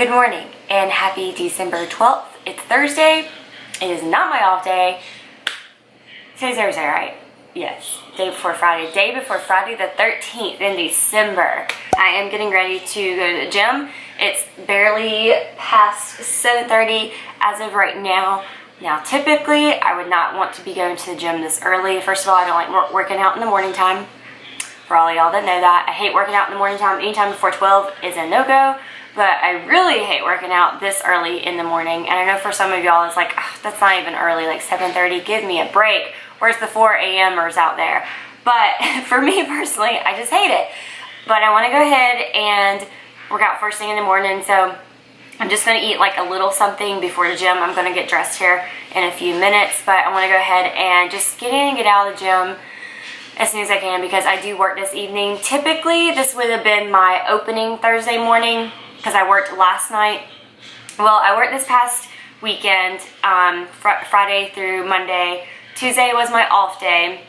Good morning and happy December 12th. It's Thursday. It is not my off day. Today's Thursday, right? Yes. Day before Friday. Day before Friday the 13th in December. I am getting ready to go to the gym. It's barely past 7:30 as of right now. Now, typically, I would not want to be going to the gym this early. First of all, I don't like working out in the morning time. For all of y'all that know that, I hate working out in the morning time. Anytime before 12 is a no-go. But I really hate working out this early in the morning. And I know for some of y'all, it's like, that's not even early, like 7:30. Give me a break. Where's the 4 a.m.ers out there? But for me personally, I just hate it. But I want to go ahead and work out first thing in the morning. So I'm just going to eat like a little something before the gym. I'm going to get dressed here in a few minutes. But I want to go ahead and just get in and get out of the gym as soon as I can because I do work this evening. Typically, this would have been my opening Thursday morning because I worked last night. Well, I worked this past weekend, Friday through Monday. Tuesday was my off day.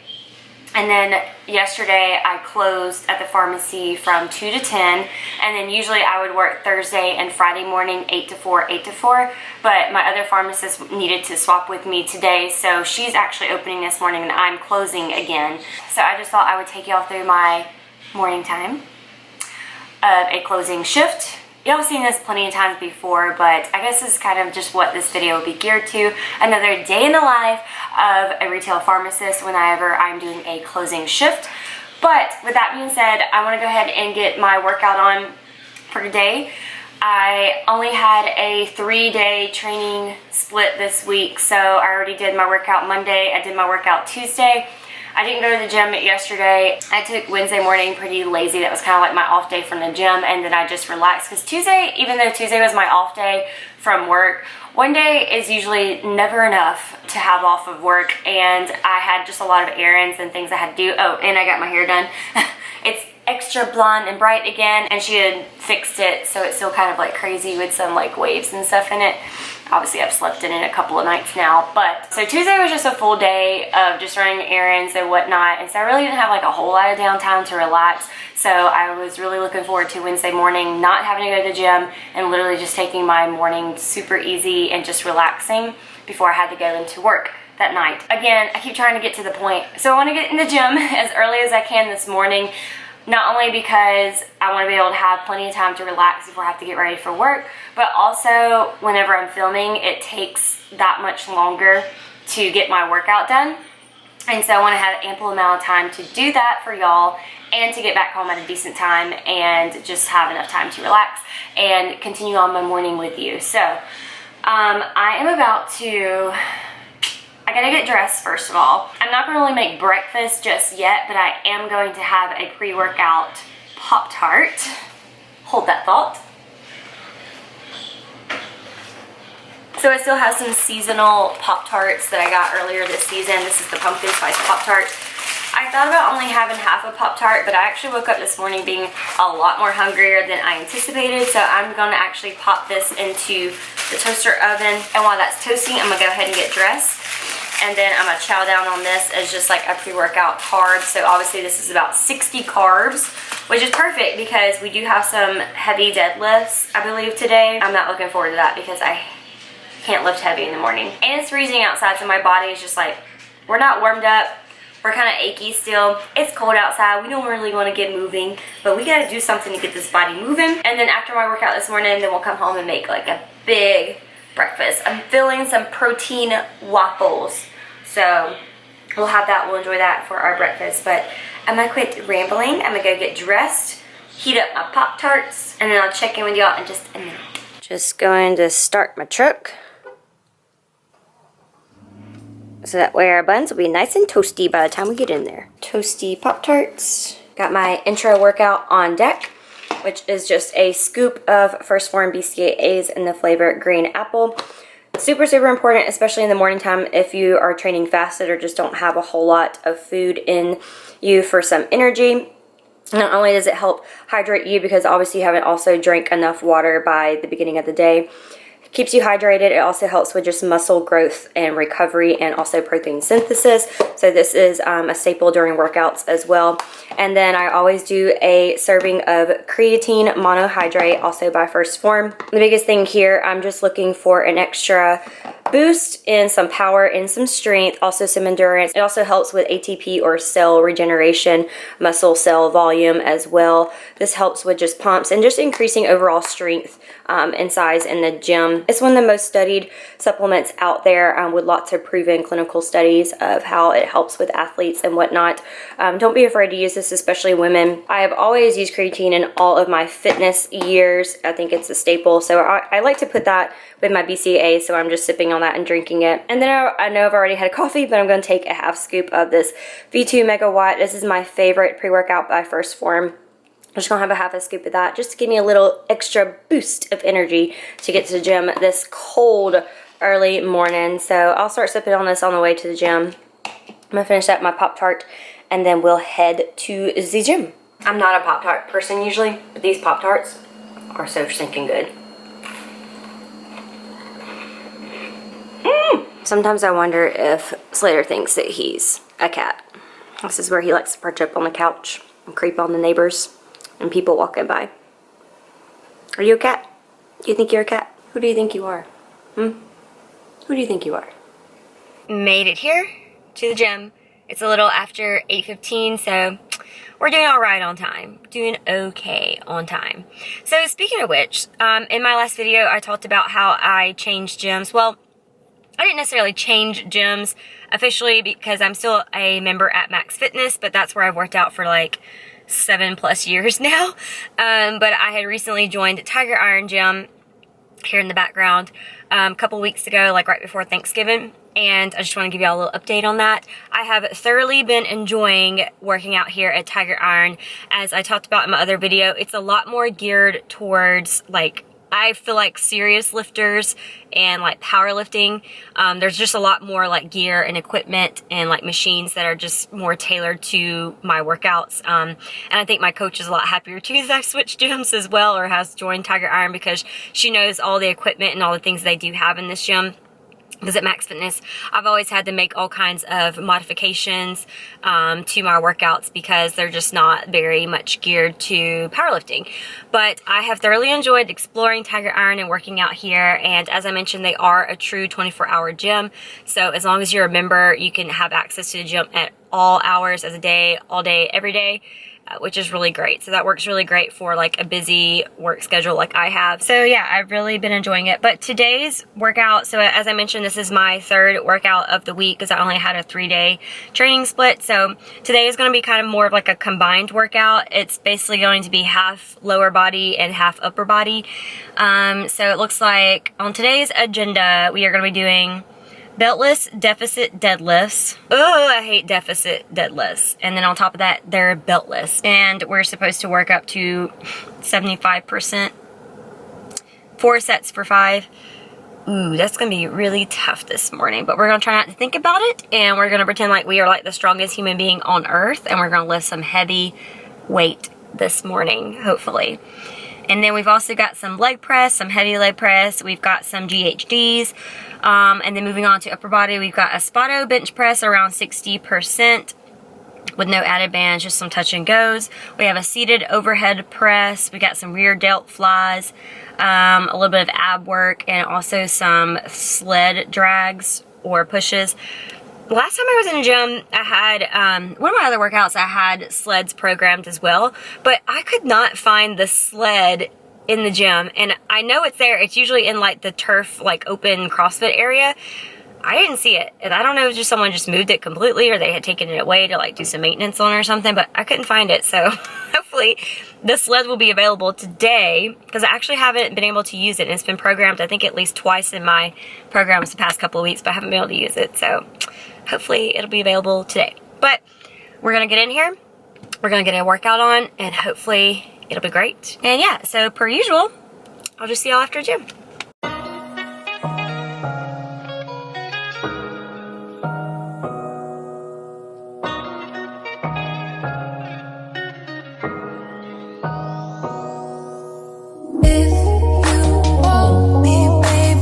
And then yesterday I closed at the pharmacy from 2 to 10. And then usually I would work Thursday and Friday morning 8 to 4, 8 to 4. But my other pharmacist needed to swap with me today. So she's actually opening this morning and I'm closing again. So I just thought I would take y'all through my morning time of a closing shift. Y'all have seen this plenty of times before, but I guess this is kind of just what this video will be geared to. Another day in the life of a retail pharmacist whenever I'm doing a closing shift. But with that being said, I want to go ahead and get my workout on for today. I only had a 3-day training split this week, so I already did my workout Monday, I did my workout Tuesday. I didn't go to the gym yesterday. I took Wednesday morning pretty lazy. That was kind of like my off day from the gym, and then I just relaxed because Tuesday, even though Tuesday was my off day from work, one day is usually never enough to have off of work, and I had just a lot of errands and things I had to do. Oh, and I got my hair done. It's extra blonde and bright again, and she had fixed it so it's still kind of like crazy with some like waves and stuff in it. Obviously I've slept in it a couple of nights now, but so Tuesday was just a full day of just running errands and whatnot, and so I really didn't have like a whole lot of downtime to relax. So I was really looking forward to Wednesday morning, not having to go to the gym and literally just taking my morning super easy and just relaxing before I had to go into work that night. Again, I keep trying to get to the point. So I want to get in the gym as early as I can this morning. Not only because I want to be able to have plenty of time to relax before I have to get ready for work, but also whenever I'm filming, it takes that much longer to get my workout done. And so I want to have ample amount of time to do that for y'all and to get back home at a decent time and just have enough time to relax and continue on my morning with you. So I am about to... I gotta get dressed first of all. I'm not gonna really make breakfast just yet, but I am going to have a pre-workout Pop-Tart. Hold that thought. So I still have some seasonal Pop-Tarts that I got earlier this season. This is the pumpkin spice Pop-Tart. I thought about only having half a Pop-Tart, but I actually woke up this morning being a lot more hungrier than I anticipated, so I'm gonna actually pop this into the toaster oven. And while that's toasting, I'm gonna go ahead and get dressed. And then I'm gonna chow down on this as just like a pre-workout carb. So obviously this is about 60 carbs, which is perfect because we do have some heavy deadlifts, I believe, today. I'm not looking forward to that because I can't lift heavy in the morning. And it's freezing outside, so my body is just like, we're not warmed up. We're kind of achy still. It's cold outside. We don't really want to get moving, but we gotta do something to get this body moving. And then after my workout this morning, then we'll come home and make like a big breakfast. I'm filling some protein waffles. So we'll have that, we'll enjoy that for our breakfast. But I'm gonna quit rambling. I'm gonna go get dressed, heat up my Pop-Tarts, and then I'll check in with y'all in just a minute. Just going to start my truck, so that way our buns will be nice and toasty by the time we get in there. Toasty Pop-Tarts. Got my intro workout on deck, which is just a scoop of First Form BCAAs in the flavor green apple. Super, super important, especially in the morning time if you are training fasted or just don't have a whole lot of food in you for some energy. Not only does it help hydrate you because obviously you haven't also drank enough water by the beginning of the day, Keeps you hydrated. It also helps with just muscle growth and recovery and also protein synthesis. So this is a staple during workouts as well. And then I always do a serving of creatine monohydrate, also by First Form. The biggest thing here, I'm just looking for an extra boost in some power and some strength, also some endurance. It also helps with ATP or cell regeneration, muscle cell volume as well. This helps with just pumps and just increasing overall strength and size in the gym. It's one of the most studied supplements out there with lots of proven clinical studies of how it helps with athletes and whatnot. Don't be afraid to use this, especially women. I have always used creatine in all of my fitness years. I think it's a staple. So I like to put that with my BCAA, so I'm just sipping on that and drinking it. And then I know I've already had coffee, but I'm going to take a half scoop of this V2 Megawatt. This is my favorite pre-workout by First Form. I'm just gonna have a half a scoop of that just to give me a little extra boost of energy to get to the gym this cold early morning. So I'll start sipping on this on the way to the gym. I'm gonna finish up my Pop-Tart and then we'll head to the gym. I'm not a Pop-Tart person usually, but these Pop-Tarts are so stinking good. Sometimes I wonder if Slater thinks that he's a cat. This is where he likes to perch up on the couch and creep on the neighbors and people walking by. Are you a cat? Do you think you're a cat? Who do you think you are? Who do you think you are? Made it here to the gym. It's a little after 8:15, so we're doing all right on time. Doing okay on time. So speaking of which, in my last video, I talked about how I changed gyms. Well, I didn't necessarily change gyms officially because I'm still a member at Max Fitness, but that's where I've worked out for like 7+ years now. But I had recently joined Tiger Iron Gym here in the background a couple weeks ago, like right before Thanksgiving. And I just want to give you all a little update on that. I have thoroughly been enjoying working out here at Tiger Iron. As I talked about in my other video, it's a lot more geared towards like, I feel like serious lifters and like powerlifting. There's just a lot more like gear and equipment and like machines that are just more tailored to my workouts. And I think my coach is a lot happier too that I've switched gyms as well, or has joined Tiger Iron, because she knows all the equipment and all the things they do have in this gym. Because at Max Fitness, I've always had to make all kinds of modifications to my workouts because they're just not very much geared to powerlifting. But I have thoroughly enjoyed exploring Tiger Iron and working out here. And as I mentioned, they are a true 24-hour gym. So as long as you're a member, you can have access to the gym at all hours of the day, all day, every day, which is really great. So that works really great for like a busy work schedule like I have. So yeah, I've really been enjoying it. But today's workout, so as I mentioned, this is my third workout of the week because I only had a 3-day training split. So today is going to be kind of more of like a combined workout. It's basically going to be half lower body and half upper body. So it looks like on today's agenda, we are going to be doing Beltless Deficit Deadlifts. Oh, I hate deficit deadlifts. And then on top of that, they're beltless. And we're supposed to work up to 75%. 4 sets for 5. Ooh, that's going to be really tough this morning. But we're going to try not to think about it. And we're going to pretend like we are like the strongest human being on earth. And we're going to lift some heavy weight this morning, hopefully. And then we've also got some leg press, some heavy leg press. We've got some GHDs. And then moving on to upper body, we've got a Spoto Bench Press around 60% with no added bands, just some touch and goes. We have a seated overhead press. We got some rear delt flies, a little bit of ab work, and also some sled drags or pushes. Last time I was in the gym, I had, one of my other workouts, I had sleds programmed as well, but I could not find the sled in the gym, and I know it's there. It's usually in like the turf, like open CrossFit area. I didn't see it, and I don't know if just someone just moved it completely or they had taken it away to like do some maintenance on it or something, but I couldn't find it. So hopefully the sled will be available today, because I actually haven't been able to use it, and it's been programmed I think at least twice in my programs the past couple of weeks, but I haven't been able to use it. So hopefully it'll be available today. But we're gonna get in here, we're gonna get a workout on, and hopefully it'll be great. And yeah, so per usual, I'll just see y'all after the gym. If you want me, baby,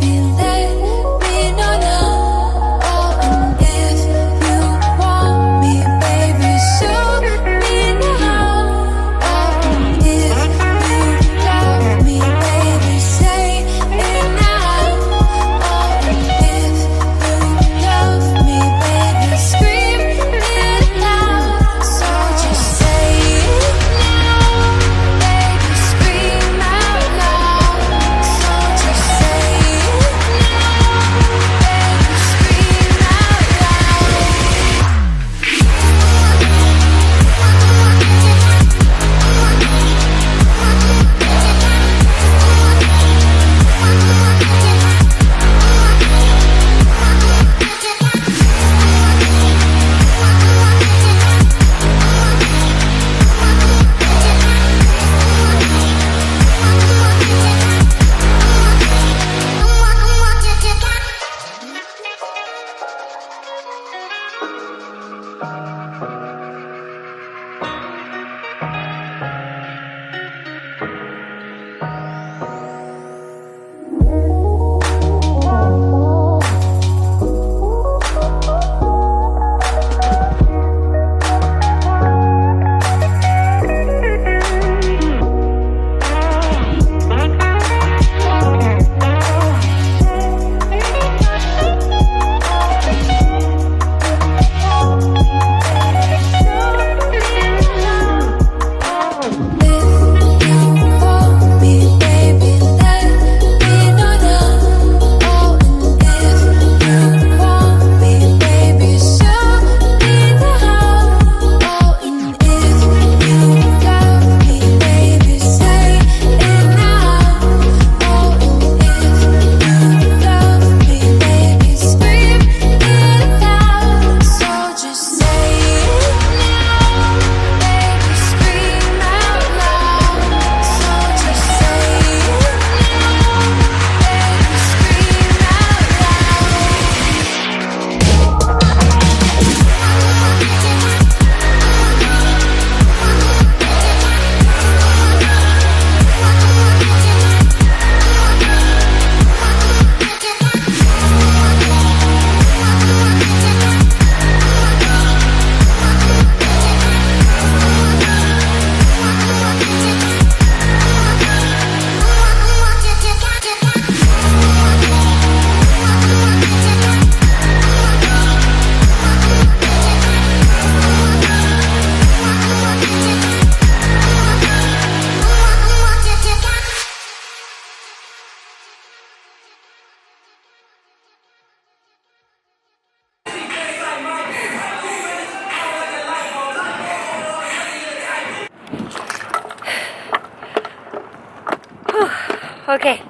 Okay.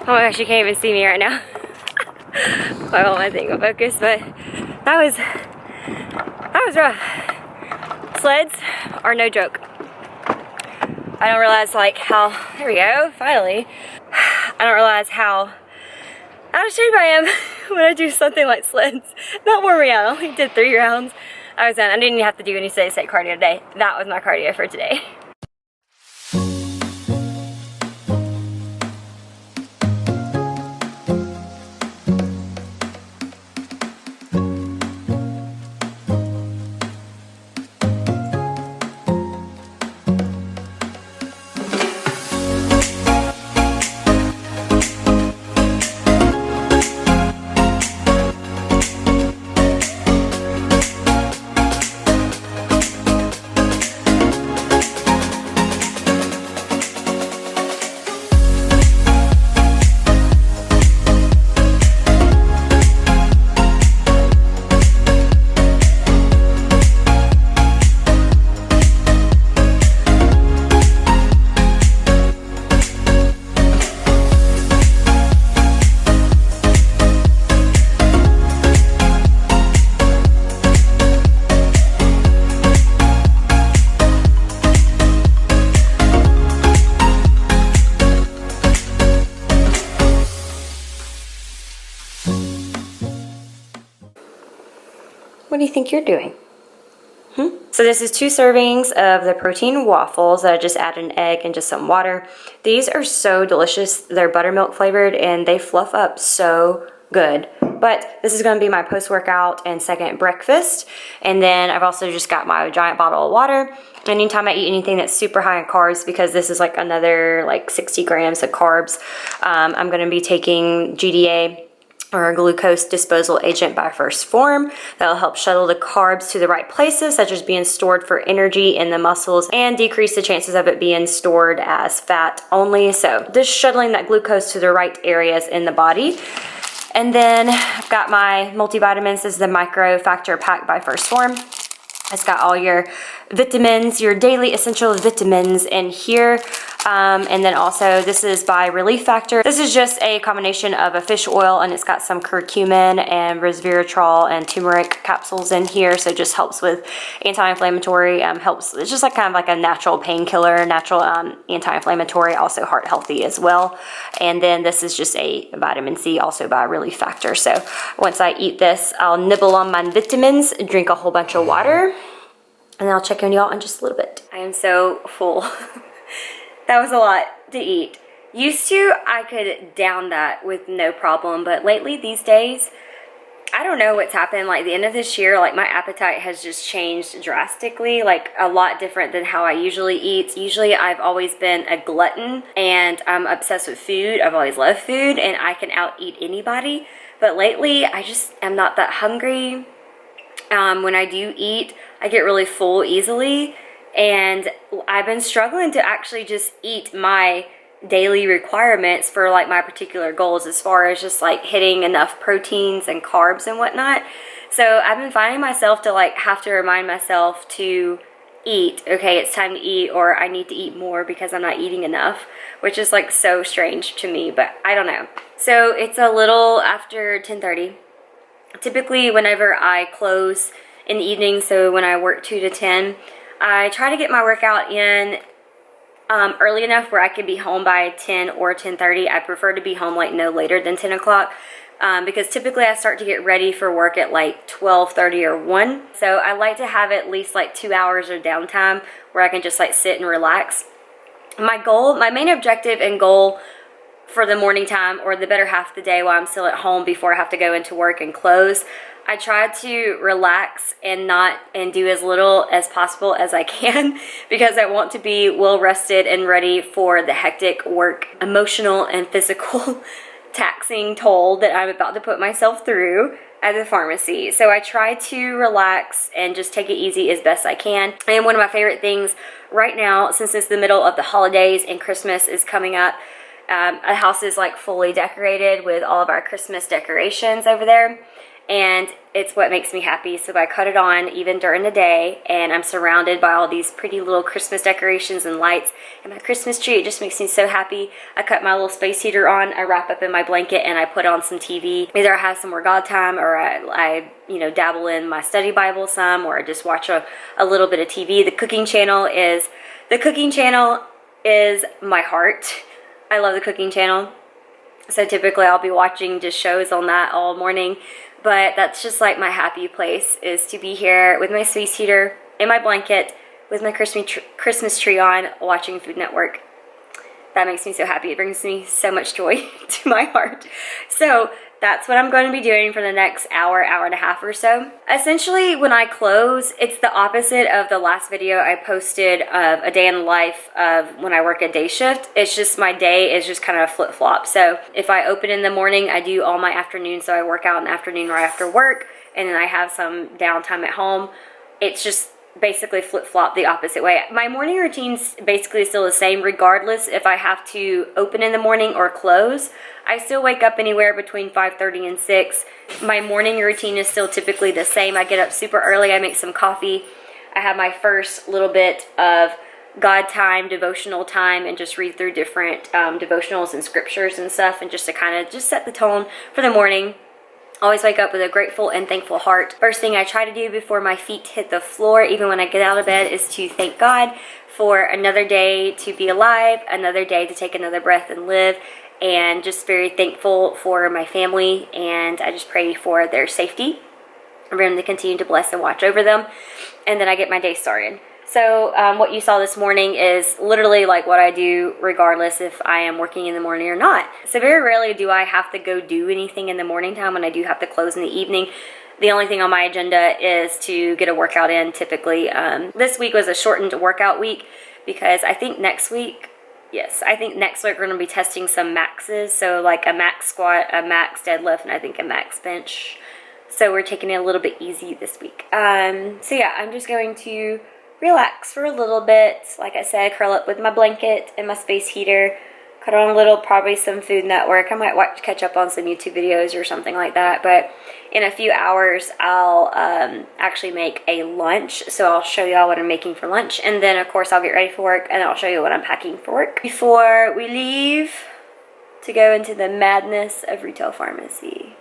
Oh my gosh, you can't even see me right now. I want my thing to focus, but that was rough. Sleds are no joke. I don't realize like how, there we go, finally. I don't realize how out of shape I am when I do something like sleds. That wore me out. I only did 3 rounds. I was done. I didn't even have to do any steady state cardio today. That was my cardio for today. What do you think you're doing? So this is 2 servings of the protein waffles that I just added an egg and just some water. These are so delicious. They're buttermilk flavored and they fluff up so good. But this is going to be my post-workout and second breakfast. And then I've also just got my giant bottle of water. Anytime I eat anything that's super high in carbs, because this is like another like 60 grams of carbs, I'm going to be taking GDA, or glucose disposal agent by First Form. That'll help shuttle the carbs to the right places, such as being stored for energy in the muscles, and decrease the chances of it being stored as fat only. So just shuttling that glucose to the right areas in the body. And then I've got my multivitamins. This is the Micro Factor Pack by First Form. It's got all your vitamins, your daily essential vitamins in here. And then also this is by Relief Factor. This is just a combination of a fish oil, and it's got some curcumin and resveratrol and turmeric capsules in here. So it just helps with anti-inflammatory, helps, it's just like kind of like a natural painkiller, natural anti-inflammatory, also heart healthy as well. And then this is just a vitamin C, also by Relief Factor. So once I eat this, I'll nibble on my vitamins, drink a whole bunch of water, and then I'll check in with y'all in just a little bit. I am so full. That was a lot to eat. Used to, I could down that with no problem, but lately these days, I don't know what's happened. Like the end of this year, like my appetite has just changed drastically, like a lot different than how I usually eat. Usually I've always been a glutton and I'm obsessed with food. I've always loved food and I can out eat anybody. But lately I just am not that hungry. When I do eat, I get really full easily. And I've been struggling to actually just eat my daily requirements for like my particular goals, as far as just like hitting enough proteins and carbs and whatnot. So I've been finding myself to like have to remind myself to eat. Okay, it's time to eat, or I need to eat more because I'm not eating enough, which is like so strange to me, but I don't know. So it's a little after 10:30. Typically whenever I close in the evening, so when I work 2 to 10, I try to get my workout in early enough where I can be home by 10 or 10:30. I prefer to be home like no later than 10 o'clock because typically I start to get ready for work at like 12:30 or 1. So I like to have at least like 2 hours of downtime where I can just like sit and relax. My main objective and goal for the morning time, or the better half of the day while I'm still at home before I have to go into work and close, I try to relax and do as little as possible as I can because I want to be well rested and ready for the hectic work, emotional and physical taxing toll that I'm about to put myself through at the pharmacy. So I try to relax and just take it easy as best I can. And one of my favorite things right now, since it's the middle of the holidays and Christmas is coming up, the house is like fully decorated with all of our Christmas decorations over there. and it's what makes me happy. So I cut it on even during the day, and I'm surrounded by all these pretty little Christmas decorations and lights and my Christmas tree. It just makes me so happy. I cut my little space heater on, I wrap up in my blanket, and I put on some TV. Either I have some more God time, or I you know, dabble in my study Bible some, or I just watch a little bit of TV. The cooking channel is my heart. I love the cooking channel. So typically I'll be watching just shows on that all morning. But that's just like my happy place, is to be here with my space heater, in my blanket, with my Christmas tree on, watching Food Network. That makes me so happy. It brings me so much joy to my heart. So that's what I'm going to be doing for the next hour, hour and a half or so. Essentially, when I close, it's the opposite of the last video I posted of a day in the life of when I work a day shift. It's just my day is just kind of flip-flop. So if I open in the morning, I do all my afternoon. So I work out in the afternoon right after work, and then I have some downtime at home. It's just basically flip-flop the opposite way. My morning routine's basically still the same regardless if I have to open in the morning or close. I still wake up anywhere between 5:30 and 6. My morning routine is still typically the same. I get up super early, I make some coffee, I have my first little bit of God time, devotional time, and just read through different devotionals and scriptures and stuff, and just to kind of just set the tone for the morning. Always wake up with a grateful and thankful heart. First thing I try to do before my feet hit the floor, even when I get out of bed, is to thank God for another day to be alive, another day to take another breath and live, and just very thankful for my family, and I just pray for their safety, and for Him to continue to bless and watch over them, and then I get my day started. So what you saw this morning is literally like what I do regardless if I am working in the morning or not. So very rarely do I have to go do anything in the morning time when I do have to close in the evening. The only thing on my agenda is to get a workout in typically. This week was a shortened workout week because I think next week, we're going to be testing some maxes. So like a max squat, a max deadlift, and I think a max bench. So we're taking it a little bit easy this week. So yeah, I'm just going to relax for a little bit. Like I said, curl up with my blanket and my space heater, cut on a little, probably some Food Network. I might catch up on some YouTube videos or something like that. But in a few hours, I'll actually make a lunch. So I'll show y'all what I'm making for lunch. And then, of course, I'll get ready for work, and then I'll show you what I'm packing for work before we leave to go into the madness of retail pharmacy.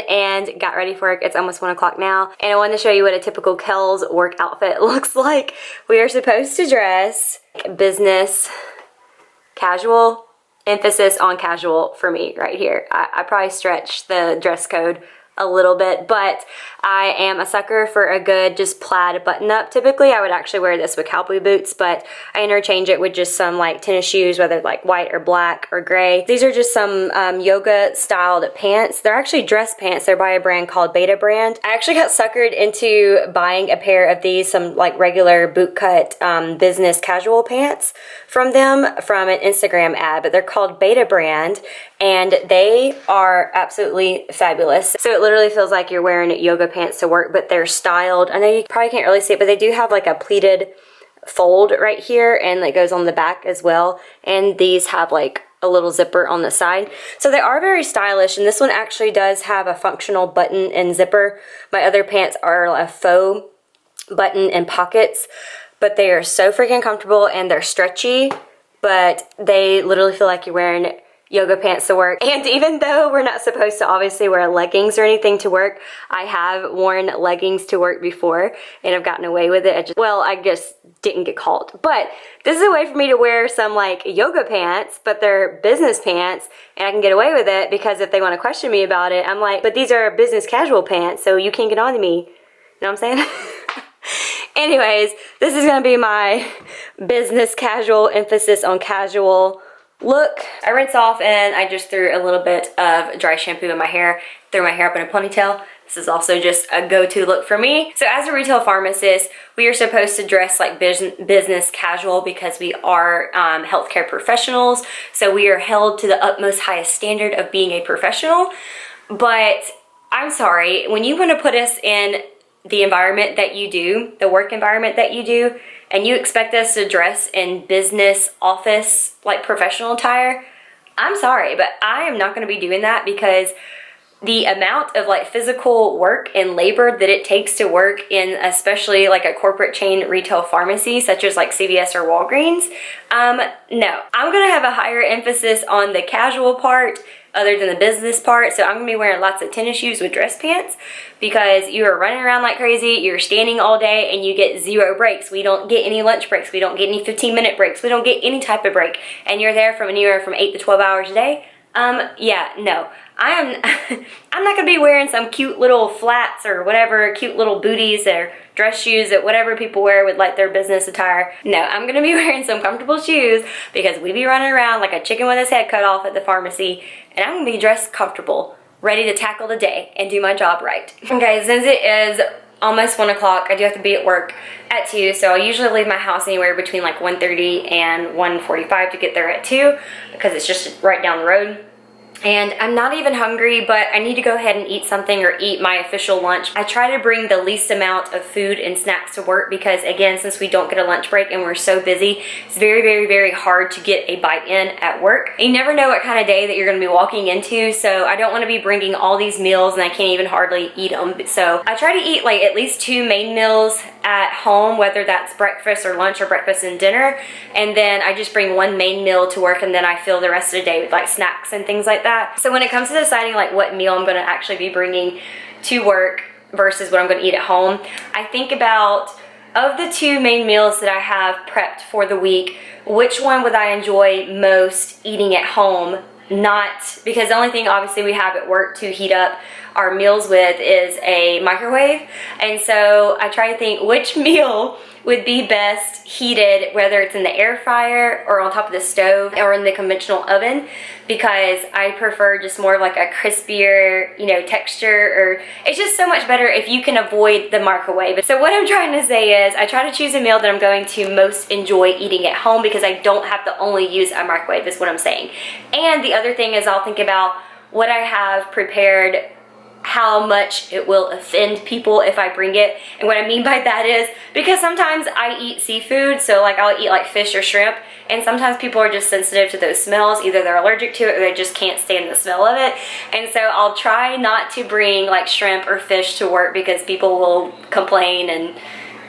And got ready for work. It's almost 1 o'clock now, and I wanted to show you what a typical Kel's work outfit looks like. We are supposed to dress business casual, emphasis on casual for me right here. I probably stretched the dress code a little bit, but I am a sucker for a good just plaid button up. Typically I would actually wear this with cowboy boots, but I interchange it with just some like tennis shoes, whether like white or black or gray. These are just some yoga styled pants. They're actually dress pants. They're by a brand called Beta Brand. I actually got suckered into buying a pair of these, some like regular boot cut business casual pants from them from an Instagram ad, but they're called Beta Brand, and they are absolutely fabulous. So it literally feels like you're wearing yoga pants to work, but they're styled. I know you probably can't really see it, but they do have like a pleated fold right here, and it goes on the back as well. And these have like a little zipper on the side. So they are very stylish, and this one actually does have a functional button and zipper. My other pants are a faux button and pockets, but they are so freaking comfortable, and they're stretchy, but they literally feel like you're wearing yoga pants to work. And even though we're not supposed to obviously wear leggings or anything to work, I have worn leggings to work before and I've gotten away with it. I just didn't get caught. But this is a way for me to wear some like yoga pants, but they're business pants, and I can get away with it because if they want to question me about it, I'm like, but these are business casual pants, so you can't get on to me. You know what I'm saying? Anyways, this is gonna be my business casual, emphasis on casual look. I rinse off and I just threw a little bit of dry shampoo in my hair, threw my hair up in a ponytail. This is also just a go-to look for me. So as a retail pharmacist, we are supposed to dress like business casual because we are healthcare professionals. So we are held to the utmost highest standard of being a professional. But I'm sorry, when you want to put us in the environment that you do, the work environment that you do, and you expect us to dress in business, office, like professional attire, I'm sorry, but I am not going to be doing that because the amount of like physical work and labor that it takes to work in especially like a corporate chain retail pharmacy such as like CVS or Walgreens, no. I'm gonna have a higher emphasis on the casual part other than the business part. So I'm gonna be wearing lots of tennis shoes with dress pants because you are running around like crazy, you're standing all day and you get 0 breaks. We don't get any lunch breaks, we don't get any 15-minute breaks, we don't get any type of break, and you're there from anywhere from 8 to 12 hours a day. Yeah, no. I'm not gonna be wearing some cute little flats or whatever, cute little booties or dress shoes that whatever people wear with like their business attire. No, I'm gonna be wearing some comfortable shoes because we be running around like a chicken with his head cut off at the pharmacy, and I'm gonna be dressed comfortable, ready to tackle the day and do my job right. Okay, since it is almost 1 o'clock, I do have to be at work at 2, so I usually leave my house anywhere between like 1:30 and 1:45 to get there at 2 because it's just right down the road. And I'm not even hungry, but I need to go ahead and eat something or eat my official lunch. I try to bring the least amount of food and snacks to work because, again, since we don't get a lunch break and we're so busy, it's very, very, very hard to get a bite in at work. You never know what kind of day that you're going to be walking into, so I don't want to be bringing all these meals and I can't even hardly eat them. So I try to eat like at least 2 main meals at home, whether that's breakfast or lunch or breakfast and dinner, and then I just bring 1 main meal to work, and then I fill the rest of the day with like snacks and things like that. So when it comes to deciding like what meal I'm going to actually be bringing to work versus what I'm going to eat at home, I think about, of the 2 main meals that I have prepped for the week, which one would I enjoy most eating at home? Not because the only thing obviously we have at work to heat up our meals with is a microwave, and so I try to think which meal would be best heated, whether it's in the air fryer or on top of the stove or in the conventional oven, because I prefer just more of like a crispier, you know, texture, or it's just so much better if you can avoid the microwave. So what I'm trying to say is I try to choose a meal that I'm going to most enjoy eating at home because I don't have to only use a microwave, is what I'm saying. And the other thing is I'll think about what I have prepared, how much it will offend people if I bring it. And what I mean by that is because sometimes I eat seafood, so like I'll eat like fish or shrimp, and sometimes people are just sensitive to those smells. Either they're allergic to it or they just can't stand the smell of it. And so I'll try not to bring like shrimp or fish to work because people will complain and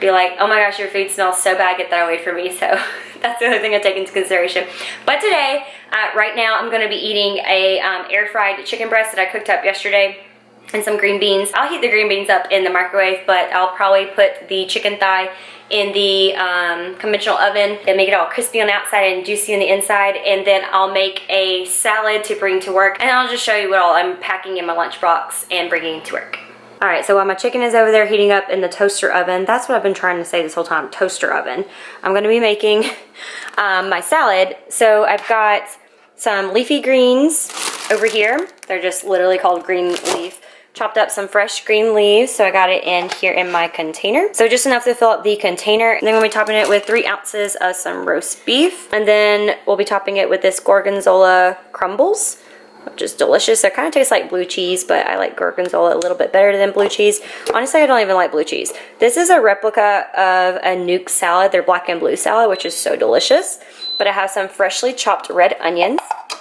be like, oh my gosh, your food smells so bad, get that away from me. So that's the other thing I take into consideration. But today, right now, I'm going to be eating a air-fried chicken breast that I cooked up yesterday, and some green beans. I'll heat the green beans up in the microwave, but I'll probably put the chicken thigh in the conventional oven and make it all crispy on the outside and juicy on the inside, and then I'll make a salad to bring to work, and I'll just show you what all I'm packing in my lunchbox and bringing to work. Alright, so while my chicken is over there heating up in the toaster oven, that's what I've been trying to say this whole time, toaster oven, I'm going to be making my salad. So I've got some leafy greens over here. They're just literally called green leaf. Chopped up some fresh green leaves, so I got it in here in my container. So just enough to fill up the container. And then we'll be topping it with 3 ounces of some roast beef. And then we'll be topping it with this gorgonzola crumbles, which is delicious. It kind of tastes like blue cheese, but I like gorgonzola a little bit better than blue cheese. Honestly, I don't even like blue cheese. This is a replica of a nuke salad, their black and blue salad, which is so delicious. But I have some freshly chopped red onions.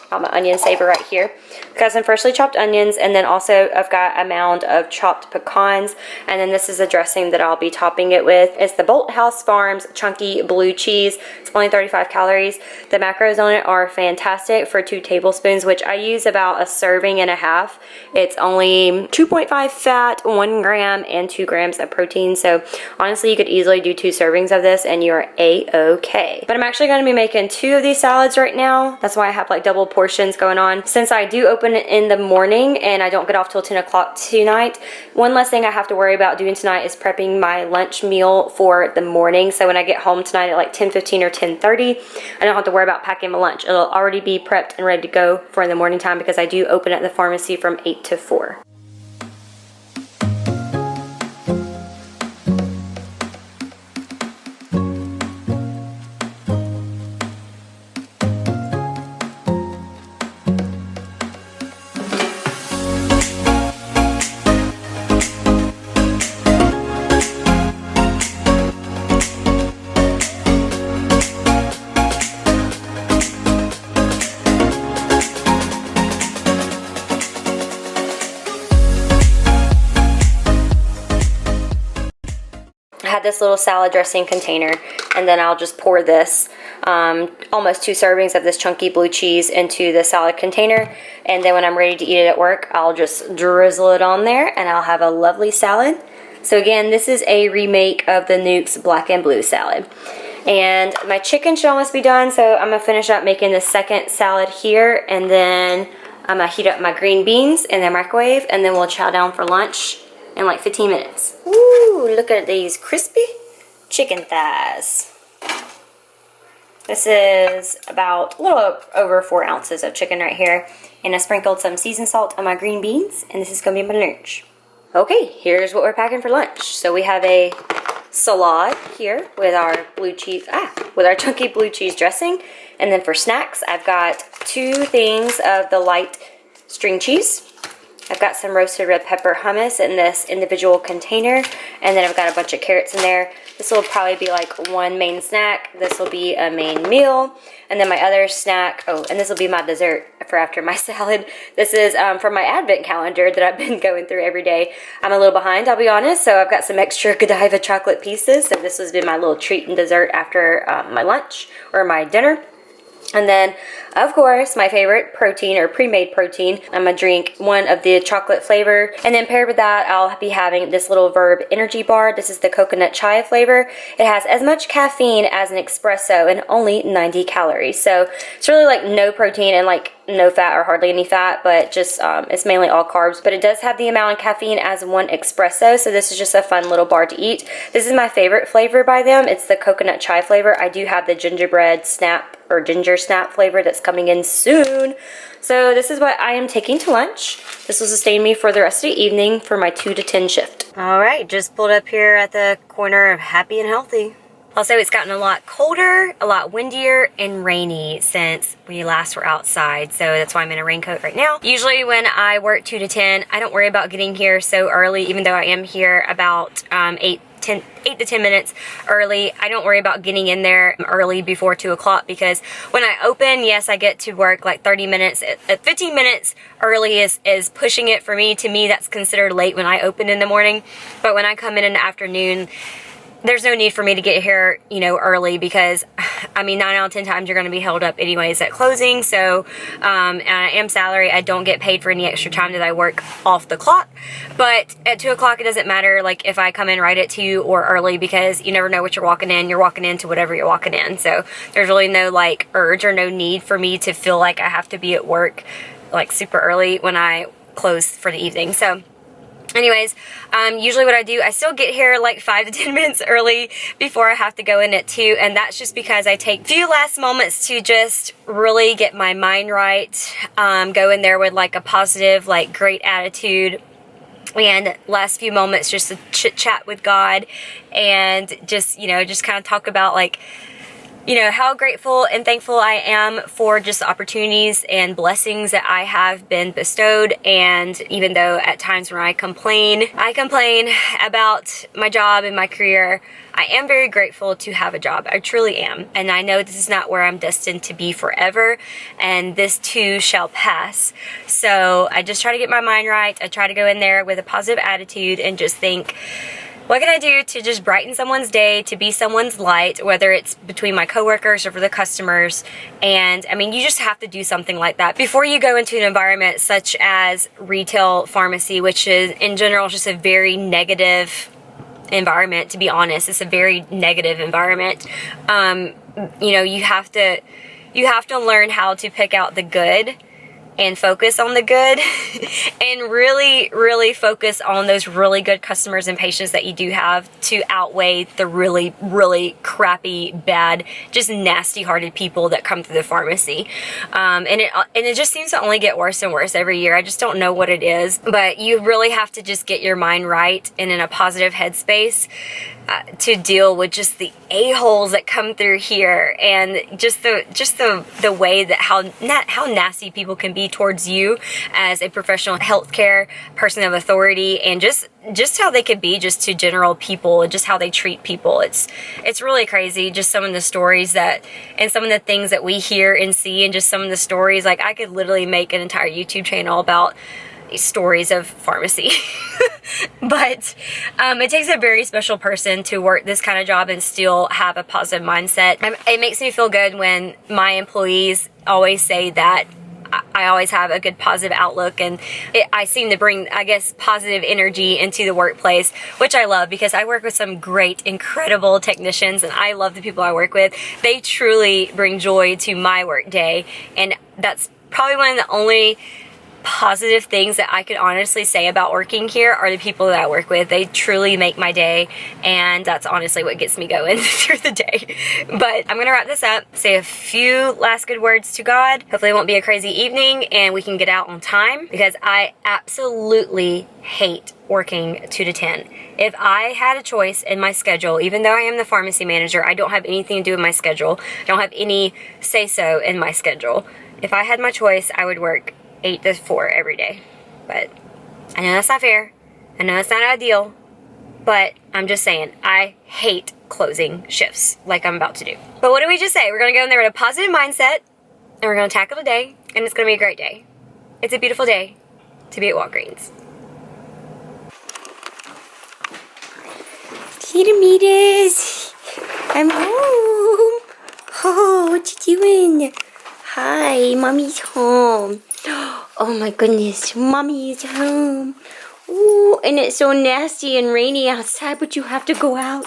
Got my onion saver right here. Got some freshly chopped onions, and then also I've got a mound of chopped pecans, and then this is a dressing that I'll be topping it with. It's the Bolthouse Farms chunky blue cheese. It's only 35 calories. The macros on it are fantastic for 2 tablespoons, which I use about a serving and a half. It's only 2.5 fat, 1 gram, and 2 grams of protein. So honestly, you could easily do 2 servings of this and you're a-okay. But I'm actually going to be making 2 of these salads right now. That's why I have like double portions portions going on. Since I do open it in the morning and I don't get off till 10 o'clock tonight, one less thing I have to worry about doing tonight is prepping my lunch meal for the morning. So when I get home tonight at like 10:15 or 10:30, I don't have to worry about packing my lunch. It'll already be prepped and ready to go for the morning time because I do open at the pharmacy from 8 to 4. This little salad dressing container, and then I'll just pour this almost 2 servings of this chunky blue cheese into the salad container, and then when I'm ready to eat it at work, I'll just drizzle it on there and I'll have a lovely salad. So again, this is a remake of the Nuke's black and blue salad. And my chicken should almost be done, so I'm gonna finish up making the second salad here, and then I'm gonna heat up my green beans in the microwave, and then we'll chow down for lunch in like 15 minutes. Ooh, look at these crispy chicken thighs. This is about a little over 4 ounces of chicken right here, and I sprinkled some seasoned salt on my green beans, and this is gonna be my lunch. Okay, here's what we're packing for lunch. So we have a salad here with our blue cheese, with our chunky blue cheese dressing, and then for snacks, I've got 2 things of the light string cheese. I've got some roasted red pepper hummus in this individual container, and then I've got a bunch of carrots in there. This will probably be like one main snack. This will be a main meal, and then my other snack, and this will be my dessert for after my salad. This is from my advent calendar that I've been going through every day. I'm a little behind, I'll be honest, so I've got some extra Godiva chocolate pieces, so this has been my little treat and dessert after my lunch or my dinner. And then, of course, my favorite protein or pre-made protein. I'm gonna drink one of the chocolate flavor. And then paired with that, I'll be having this little Verb energy bar. This is the coconut chai flavor. It has as much caffeine as an espresso and only 90 calories. So it's really like no protein and like no fat or hardly any fat, but just it's mainly all carbs. But it does have the amount of caffeine as one espresso, so this is just a fun little bar to eat. This is my favorite flavor by them. It's the coconut chai flavor. I do have the gingerbread snap or ginger snap flavor that's coming in soon. So this is what I am taking to lunch. This will sustain me for the rest of the evening for my 2 to 10 shift. All right, just pulled up here at the corner of Happy and Healthy. Also, it's gotten a lot colder, a lot windier, and rainy since we last were outside, so that's why I'm in a raincoat right now. Usually when I work 2 to 10, I don't worry about getting here so early, even though I am here about 8 to 10 minutes early. I don't worry about getting in there early before 2 o'clock because when I open, yes, I get to work like 30 minutes. 15 minutes early is pushing it for me. To me, that's considered late when I open in the morning, but when I come in the afternoon, there's no need for me to get here, you know, early because, I mean, 9 out of 10 times you're going to be held up anyways at closing. So, and I am salary. I don't get paid for any extra time that I work off the clock. But at 2 o'clock, it doesn't matter, like, if I come in right at 2 or early because you never know what you're walking in. You're walking into whatever you're walking in. So there's really no, like, urge or no need for me to feel like I have to be at work, like, super early when I close for the evening. So anyways, usually what I do, I still get here like 5 to 10 minutes early before I have to go in at 2, and that's just because I take a few last moments to just really get my mind right, go in there with like a positive, like great attitude, and last few moments just to chit chat with God and just, you know, just kind of talk about like, you know, how grateful and thankful I am for just the opportunities and blessings that I have been bestowed. And even though at times when I complain about my job and my career, I am very grateful to have a job. I truly am. And I know this is not where I'm destined to be forever, and this too shall pass. So I just try to get my mind right. I try to go in there with a positive attitude and just think, what can I do to just brighten someone's day, to be someone's light, whether it's between my coworkers or for the customers? And I mean, you just have to do something like that before you go into an environment such as retail pharmacy, which is in general just a very negative environment, to be honest. It's a very negative environment. You know, you have to you have to learn how to pick out the good and focus on the good and really, really focus on those really good customers and patients that you do have to outweigh the really, really crappy, bad, just nasty-hearted people that come through the pharmacy. And it just seems to only get worse and worse every year. I just don't know what it is, but you really have to just get your mind right and in a positive headspace to deal with just the a-holes that come through here, and just the way that how nasty people can be towards you as a professional healthcare person of authority, and just how they could be just to general people, and just how they treat people. It's really crazy, just some of the stories that, and some of the things that we hear and see, and just some of the stories. Like, I could literally make an entire YouTube channel about stories of pharmacy. But it takes a very special person to work this kind of job and still have a positive mindset. It makes me feel good when my employees always say that I always have a good positive outlook, and I seem to bring, I guess, positive energy into the workplace, which I love, because I work with some great, incredible technicians, and I love the people I work with. They truly bring joy to my work day, and that's probably one of the only positive things that I could honestly say about working here are the people that I work with. They truly make my day, and that's honestly what gets me going through the day. But I'm gonna wrap this up, say a few last good words to God. Hopefully it won't be a crazy evening and we can get out on time, because I absolutely hate working 2 to 10. If I had a choice in my schedule, even though I am the pharmacy manager, I don't have anything to do with my schedule. I don't have any say-so in my schedule. If I had my choice, I would work 8 to 4 every day. But I know that's not fair. I know that's not ideal. But I'm just saying, I hate closing shifts like I'm about to do. But what did we just say? We're going to go in there with a positive mindset, and we're going to tackle the day, and it's going to be a great day. It's a beautiful day to be at Walgreens. Peter Meters, I'm home. Oh, what you doing? Hi, Mommy's home. Oh my goodness, Mommy is home. Ooh, and it's so nasty and rainy outside, but you have to go out.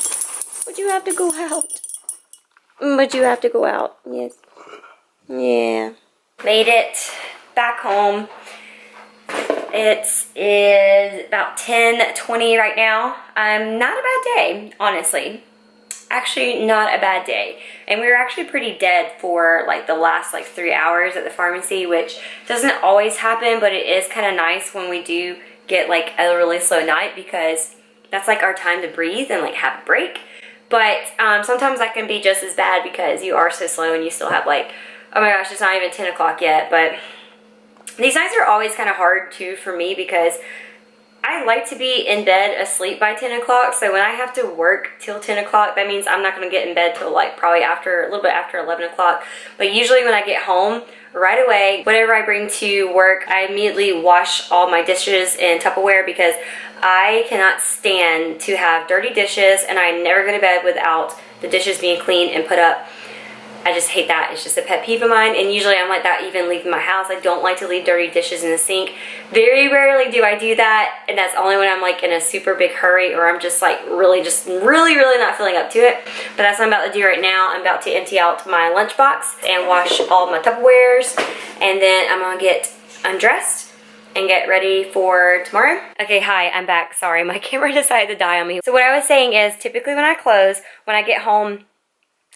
But you have to go out. But you have to go out, yes. Yeah. Made it back home. It is about 10:20 right now. Not a bad day, honestly. Actually, not a bad day. And we were actually pretty dead for like the last 3 hours at the pharmacy, which doesn't always happen, but it is kind of nice when we do get like a really slow night, because that's like our time to breathe and like have a break. But sometimes that can be just as bad, because you are so slow and you still have like, oh my gosh, it's not even 10 o'clock yet. But these nights are always kind of hard too for me, because I like to be in bed asleep by 10 o'clock, so when I have to work till 10 o'clock, that means I'm not going to get in bed till like probably after, a little bit after 11 o'clock. But usually when I get home, right away, whatever I bring to work, I immediately wash all my dishes in Tupperware, because I cannot stand to have dirty dishes, and I never go to bed without the dishes being clean and put up. I just hate that. It's just a pet peeve of mine, and usually I'm like that even leaving my house. I don't like to leave dirty dishes in the sink. Very rarely do I do that, and that's only when I'm like in a super big hurry, or I'm just like really not feeling up to it. But that's what I'm about to do right now. I'm about to empty out my lunchbox and wash all my Tupperwares, and then I'm gonna get undressed and get ready for tomorrow. Okay, hi, I'm back. Sorry, my camera decided to die on me. So what I was saying is, typically when I close, when I get home,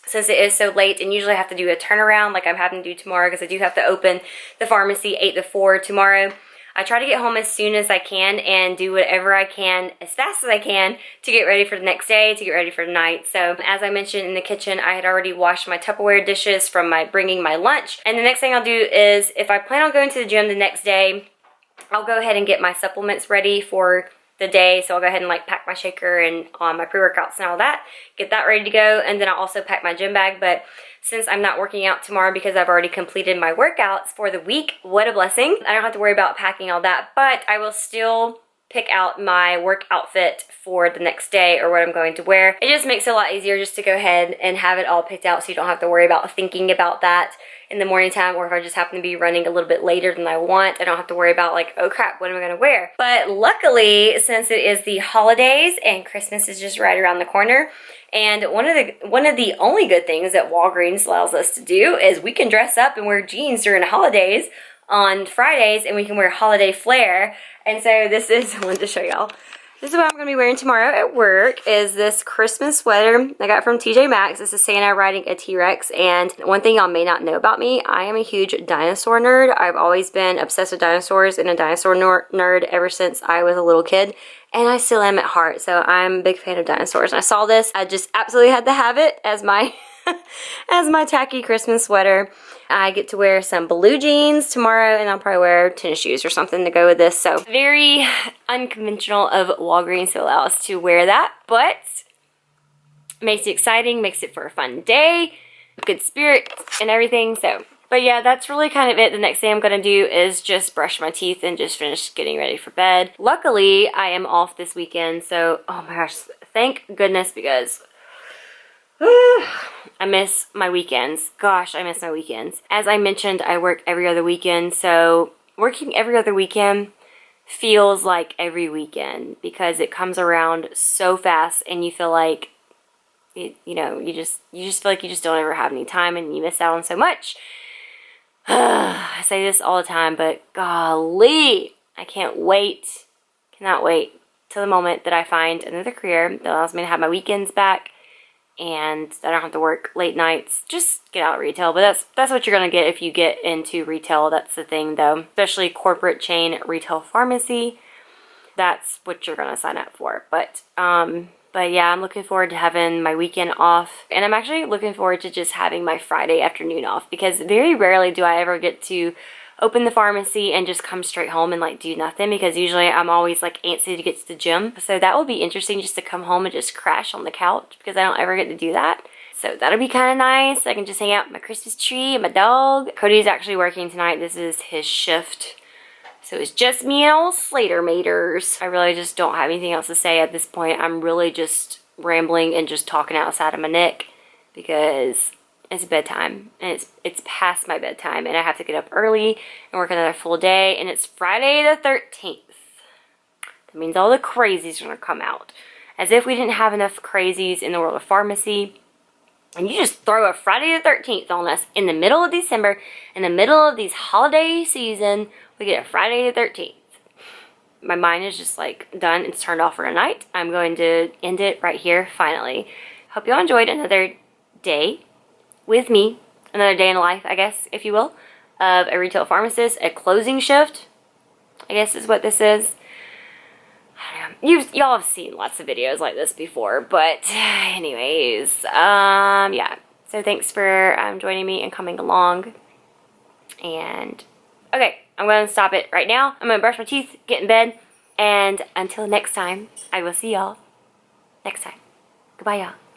since it is so late, and usually I have to do a turnaround like I'm having to do tomorrow, because I do have to open the pharmacy 8 to 4 tomorrow, I try to get home as soon as I can and do whatever I can as fast as I can to get ready for the next day, to get ready for the night. So as I mentioned in the kitchen, I had already washed my Tupperware dishes from bringing my lunch. And the next thing I'll do is, if I plan on going to the gym the next day, I'll go ahead and get my supplements ready for the day. So I'll go ahead and like pack my shaker and my pre-workouts and all that, get that ready to go, and then I'll also pack my gym bag. But since I'm not working out tomorrow because I've already completed my workouts for the week, what a blessing. I don't have to worry about packing all that, but I will still pick out my work outfit for the next day, or what I'm going to wear. It just makes it a lot easier just to go ahead and have it all picked out, so you don't have to worry about thinking about that in the morning time, or if I just happen to be running a little bit later than I want, I don't have to worry about like, oh crap, what am I gonna wear? But luckily, since it is the holidays and Christmas is just right around the corner, And one of the only good things that Walgreens allows us to do is we can dress up and wear jeans during the holidays on Fridays, and we can wear holiday flair. And so this is, I wanted to show y'all. This is what I'm going to be wearing tomorrow at work, is this Christmas sweater I got from TJ Maxx. This is Santa riding a T-Rex, and one thing y'all may not know about me, I am a huge dinosaur nerd. I've always been obsessed with dinosaurs and a dinosaur nerd ever since I was a little kid, and I still am at heart, so I'm a big fan of dinosaurs. And I saw this, I just absolutely had to have it as my as my tacky Christmas sweater. I get to wear some blue jeans tomorrow, and I'll probably wear tennis shoes or something to go with this. So very unconventional of Walgreens to allow us to wear that, but makes it exciting, makes it for a fun day, good spirits and everything. So, but yeah, that's really kind of it. The next thing I'm going to do is just brush my teeth and just finish getting ready for bed. Luckily, I am off this weekend, so oh my gosh, thank goodness, because I miss my weekends. Gosh, I miss my weekends. As I mentioned, I work every other weekend, so working every other weekend feels like every weekend because it comes around so fast, and you feel like you just feel like you just don't ever have any time, and you miss out on so much. I say this all the time, but golly, I cannot wait till the moment that I find another career that allows me to have my weekends back, and I don't have to work late nights. Just get out of retail. But that's what you're gonna get if you get into retail. That's the thing, though, especially corporate chain retail pharmacy. That's what you're gonna sign up for. But yeah, I'm looking forward to having my weekend off, and I'm actually looking forward to just having my Friday afternoon off, because very rarely do I ever get to open the pharmacy and just come straight home and like do nothing, because usually I'm always like antsy to get to the gym. So that will be interesting, just to come home and just crash on the couch, because I don't ever get to do that. So that'll be kind of nice. I can just hang out with my Christmas tree and my dog. Cody's actually working tonight. This is his shift. So it's just me and old Slater maters. I really just don't have anything else to say at this point. I'm really just rambling and just talking outside of my neck, because it's bedtime, and it's past my bedtime, and I have to get up early and work another full day, and it's Friday the 13th. That means all the crazies are gonna come out. As if we didn't have enough crazies in the world of pharmacy. And you just throw a Friday the 13th on us in the middle of December, in the middle of these holiday season, we get a Friday the 13th. My mind is just like done. It's turned off for tonight. I'm going to end it right here, finally. Hope you all enjoyed another day with me, another day in life, I guess, if you will, of a retail pharmacist, a closing shift, I guess is what this is. I don't know. Y'all have seen lots of videos like this before, but anyways, yeah. So thanks for joining me and coming along. And okay, I'm going to stop it right now. I'm going to brush my teeth, get in bed, and until next time, I will see y'all next time. Goodbye, y'all.